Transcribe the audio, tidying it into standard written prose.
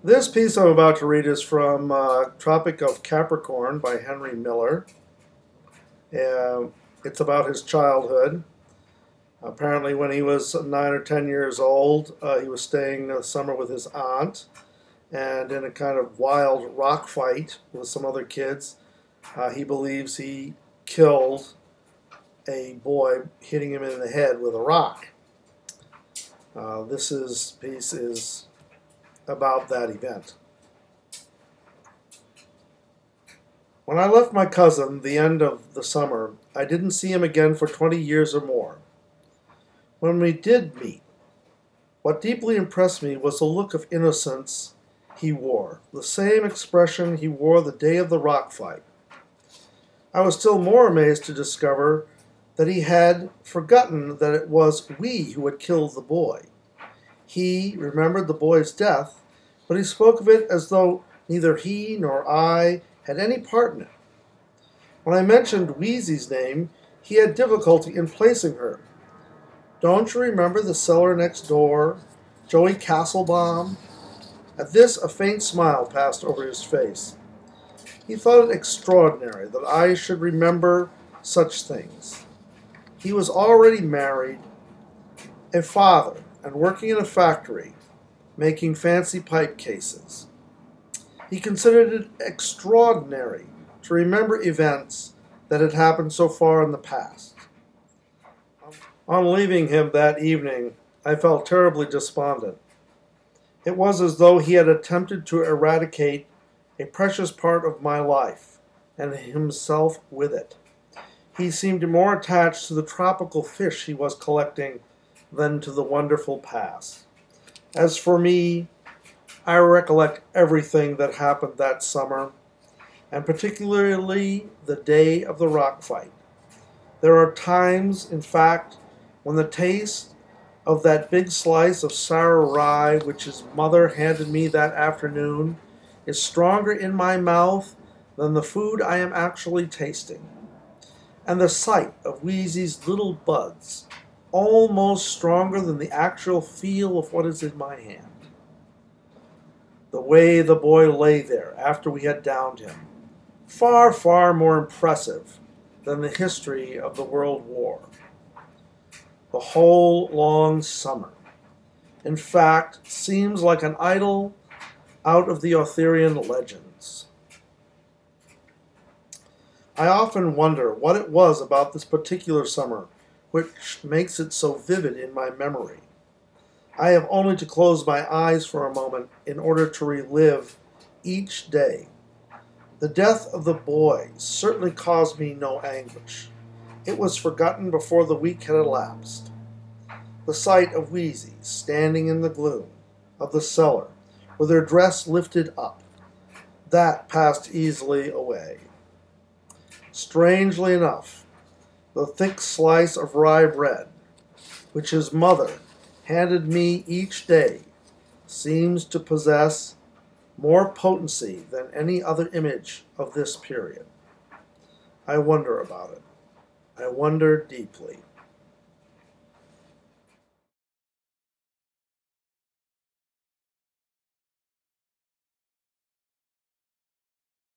This piece I'm about to read is from Tropic of Capricorn by Henry Miller. It's about his childhood. Apparently, when he was 9 or 10 years old, he was staying the summer with his aunt, and in a kind of wild rock fight with some other kids, he believes he killed a boy, hitting him in the head with a rock. This piece is about that event. When I left my cousin the end of the summer, I didn't see him again for 20 years or more. When we did meet, what deeply impressed me was the look of innocence he wore, the same expression he wore the day of the rock fight. I was still more amazed to discover that he had forgotten that it was we who had killed the boy. He remembered the boy's death, but he spoke of it as though neither he nor I had any part in it. When I mentioned Wheezy's name, he had difficulty in placing her. "Don't you remember the cellar next door, Joey Castlebaum?" At this, a faint smile passed over his face. He thought it extraordinary that I should remember such things. He was already married, a father, and working in a factory, making fancy pipe cases. He considered it extraordinary to remember events that had happened so far in the past. On leaving him that evening, I felt terribly despondent. It was as though he had attempted to eradicate a precious part of my life, and himself with it. He seemed more attached to the tropical fish he was collecting than to the wonderful past. As for me, I recollect everything that happened that summer, and particularly the day of the rock fight. There are times, in fact, when the taste of that big slice of sour rye which his mother handed me that afternoon is stronger in my mouth than the food I am actually tasting, and the sight of Wheezy's little buds almost stronger than the actual feel of what is in my hand. The way the boy lay there after we had downed him, far, far more impressive than the history of the World War. The whole long summer, in fact, seems like an idyll out of the Arthurian legends. I often wonder what it was about this particular summer which makes it so vivid in my memory. I have only to close my eyes for a moment in order to relive each day. The death of the boy certainly caused me no anguish. It was forgotten before the week had elapsed. The sight of Wheezy standing in the gloom of the cellar with her dress lifted up, that passed easily away. Strangely enough, the thick slice of rye bread, which his mother handed me each day, seems to possess more potency than any other image of this period. I wonder about it. I wonder deeply.